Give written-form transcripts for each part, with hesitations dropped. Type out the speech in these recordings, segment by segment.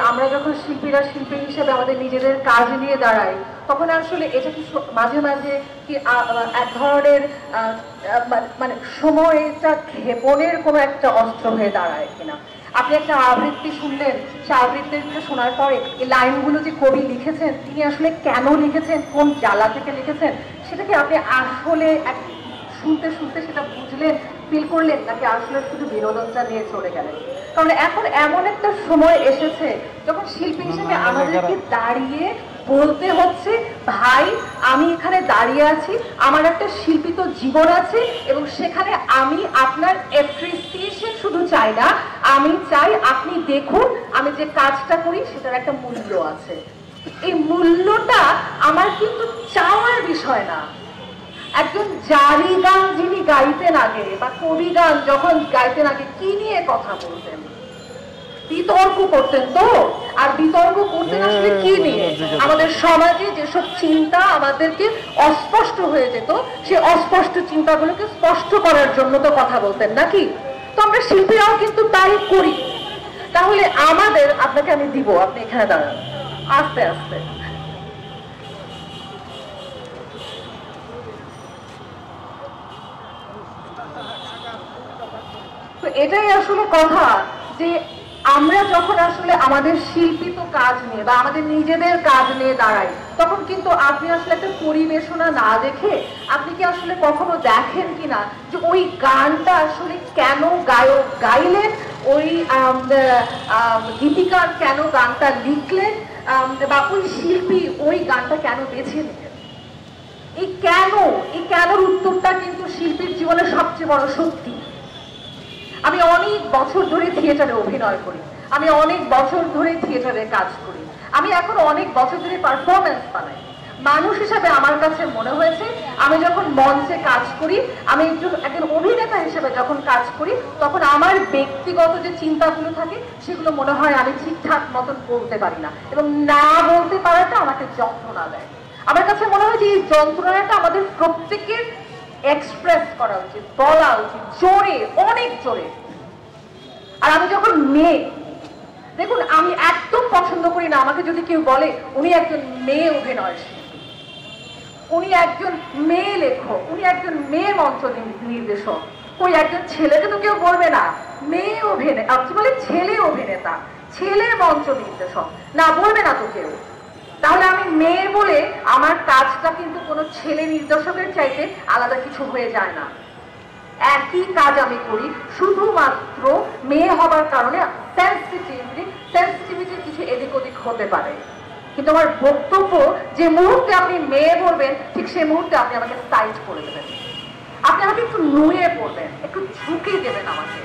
আমরা যখন শিল্পীরা শিল্পী হিসেবে আমাদের নিজেদের কাজ নিয়ে দাঁড়াই, তখন আসলে এটা কি মাঝে মাঝে কি এক ধরনের মানে সময়টা ক্ষেপণের কোনো একটা অস্ত্র হয়ে দাঁড়ায় কিনা? আপনি একটা আবৃত্তি শুনলেন, সে আবৃত্তিটা শোনার পরে এই লাইনগুলো যে কবি লিখেছেন, তিনি আসলে কেন লিখেছেন, কোন জ্বালা থেকে লিখেছেন, সেটা কি আপনি আসলে শুনতে শুনতে সেটা বুঝলেন, ফিল করলেন, নাকি আসলে শুধু বিনোদনটা নিয়ে চলে গেলেন? কারণ এখন এমন একটা সময় এসেছে যখন শিল্পী হিসেবে আমাদেরকে দাঁড়িয়ে বলতে হচ্ছে, ভাই আমি এখানে দাঁড়িয়ে আছি, আমার একটা শিল্পিত জীবন আছে, এবং সেখানে আমি আপনার অ্যাপ্রিসিয়েশন শুধু চাই না, আমি চাই আপনি দেখুন আমি যে কাজটা করি সেটার একটা মূল্য আছে। এই মূল্যটা আমার কিন্তু চাওয়ার বিষয় না। একজন জারি গান যিনি গাইতেন আগে, বা কবি গান যখন গাইতেন আগে, কি নিয়ে কথা বলতেন? বিতর্ক করতেন তো। আর বিতর্ক করতেন আসলে কি নিয়ে? আমাদের সমাজে যেসব চিন্তা আমাদেরকে অস্পষ্ট হয়ে যেত, সেই অস্পষ্ট চিন্তাগুলোকে স্পষ্ট করার জন্য তো কথা বলতেন, নাকি? তো আমরা শিল্পীরাও কিন্তু তাই করি। তাহলে আমাদের, আপনাকে আমি দিব, আপনি এখানে দাঁড়ান আস্তে আস্তে। তো এটাই আসলে কথা, যে আমরা যখন আসলে আমাদের শিল্পিত কাজ নিয়ে বা আমাদের নিজেদের কাজ নিয়ে দাঁড়াই, তখন কিন্তু আপনি আসলে একটা পরিবেশনা না দেখে, আপনি কি আসলে কখনো দেখেন কিনা যে ওই গানটা আসলে কেন গায়ক গাইলেন, ওই গীতিকার কেন গানটা লিখলেন, বা ওই শিল্পী ওই গানটা কেন বেছে নিলেন? এই কেনর উত্তরটা কিন্তু শিল্পীর জীবনের সবচেয়ে বড় শক্তি। আমি অনেক বছর ধরে থিয়েটারে অভিনয় করি, আমি অনেক বছর ধরে থিয়েটারে কাজ করি, আমি এখন অনেক বছর ধরে পারফরমেন্স বানাই। মানুষ হিসাবে আমার কাছে মনে হয়েছে, আমি যখন মঞ্চে কাজ করি, আমি একজন অভিনেতা হিসেবে যখন কাজ করি, তখন আমার ব্যক্তিগত যে চিন্তাগুলো থাকে সেগুলো মনে হয় আমি ঠিকঠাক মতন বলতে পারি না, এবং না বলতে পারাটা আমাকে যন্ত্রণা দেয়। আমার কাছে মনে হয় যে এই যন্ত্রণাটা আমাদের প্রত্যেকের এক্সপ্রেস করা উচিত, বলা উচিত, জোরে, অনেক জোরে। আর আমি যখন মেয়ে, দেখুন আমি একদম পছন্দ করি না আমাকে যদি কেউ বলে উনি একজন মেয়ে অভিনয় শিল্পী, উনি একজন মেয়ে লেখক, উনি একজন মেয়ে মঞ্চ নির্দেশক। ওই একজন ছেলেকে তো কেউ বলবে না মেয়ে অভিনেতা, কি বলে ছেলে অভিনেতা, ছেলে মঞ্চ নির্দেশক, না বলবে না তো কেউ। তাহলে আমি মেয়ে বলে আমার কাজটা কিন্তু কোনো ছেলে নির্দেশকের চাইতে আলাদা কিছু হয়ে যায় না। একই কাজ আমি করি, শুধুমাত্র মেয়ে হবার কারণে সেন্সিটিভিটি কিছু এদিক ওদিক হতে পারে। কিন্তু আমার বক্তব্য যে মুহূর্তে আপনি মেয়ে বলবেন, ঠিক সেই মুহূর্তে আপনি আমাকে সাইড করে দেবেন, আপনি আমাকে একটু নুয়ে পড়বেন, একটু ঝুঁকে দেবেন আমাকে।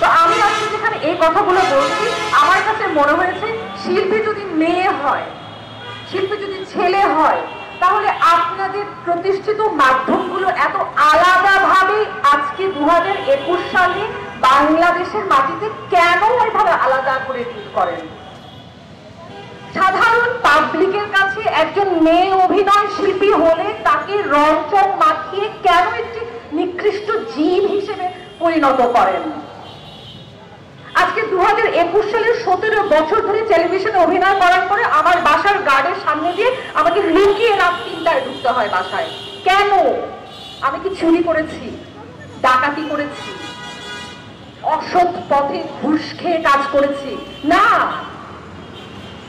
তো আমি আজকে যেখানে এই কথাগুলো বলছি, আমার কাছে মনে হয়েছে শিল্পী যদি মেয়ে হয়, শিল্পী যদি ছেলে হয়, তাহলে আপনাদের প্রতিষ্ঠিত মাধ্যমগুলো এত আলাদাভাবে আজকে 2021 সালে বাংলাদেশের মাটিতে কেন ওইভাবে আলাদা করে ডিল করেন? সাধারণ পাবলিকের কাছে একজন মেয়ে অভিনয় শিল্পী হলে তাকে রংচং মাখিয়ে কেন একটি নিকৃষ্ট জীব হিসেবে পরিণত করেন? আজকে 2021 সালের 17 বছর ধরে টেলিভিশনে অভিনয় করার পরে আমার বাসার গার্ডের সামনে দিয়ে আমাকে লুকিয়ে রাত 3টায় ঢুকতে হয় বাসায়। কেন? আমি কি চুরি করেছি, ডাকাতি করেছি, অসৎ পথে ঘুষ খেয়ে কাজ করেছি? না,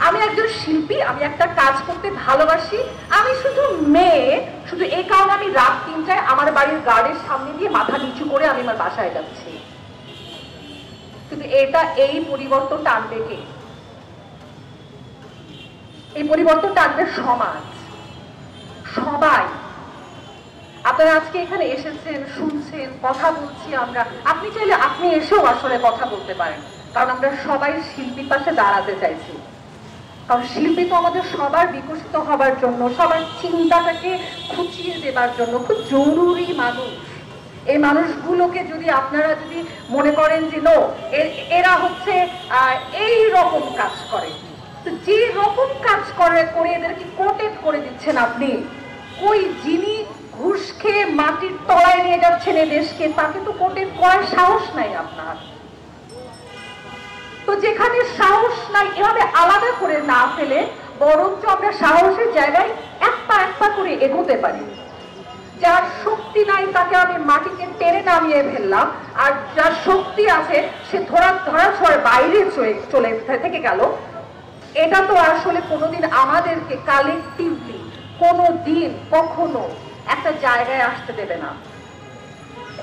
আমি একজন শিল্পী, আমি একটা কাজ করতে ভালোবাসি, আমি শুধু মেয়ে, শুধু এই কারণে আমি রাত 3টায় আমার বাড়ির গার্ডের সামনে দিয়ে মাথা নিচু করে আমি আমার বাসায় যাচ্ছি। কিন্তু এই পরিবর্তনটা আনবে কে? এই পরিবর্তনটা আনবে সমাজ, সবাই। আপনারা আজকে এখানে এসেছেন, শুনছেন, কথা বলছি আমরা, আপনি চাইলে আপনি এসেও আসলে কথা বলতে পারেন, কারণ আমরা সবাই শিল্পীর পাশে দাঁড়াতে চাইছি। কারণ শিল্পী তো আমাদের সবার বিকশিত হবার জন্য, সবার চিন্তাটাকে খুঁচিয়ে দেবার জন্য খুব জরুরি মানুষ। এই মানুষগুলোকে যদি আপনারা যদি মনে করেন যে নো, এরা হচ্ছে এই রকম কাজ করে, তো যে রকম কাজ করে এদেরকে কোটেড করে দিচ্ছেন আপনি। ওই যিনি ঘুষ খেয়ে মাটির তলায় নিয়ে যাচ্ছেন এই দেশকে, তাকে তো কোটেড করার সাহস নাই আপনার। তো যেখানে সাহস নাই এভাবে আলাদা করে না ফেলে বরঞ্চ আমরা সাহসের জায়গায় এক পা করে এগোতে পারি। যার শক্তি নাই তাকে আমি মাটিতে টেনে নামিয়ে ফেললাম, আর যার শক্তি আছে সে ধরা ছোঁয়ার বাইরে চলে থেকে গেল। এটা তো আসলে কোনোদিন আমাদেরকে কালেকটিভলি কোনোদিন কখনো একটা জায়গায় আসতে দেবে না।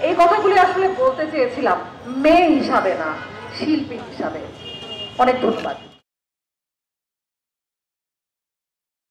এই কথাগুলি আসলে বলতে চেয়েছিলাম মেয়ে হিসাবে না, শিল্পী হিসাবে। অনেক ধন্যবাদ।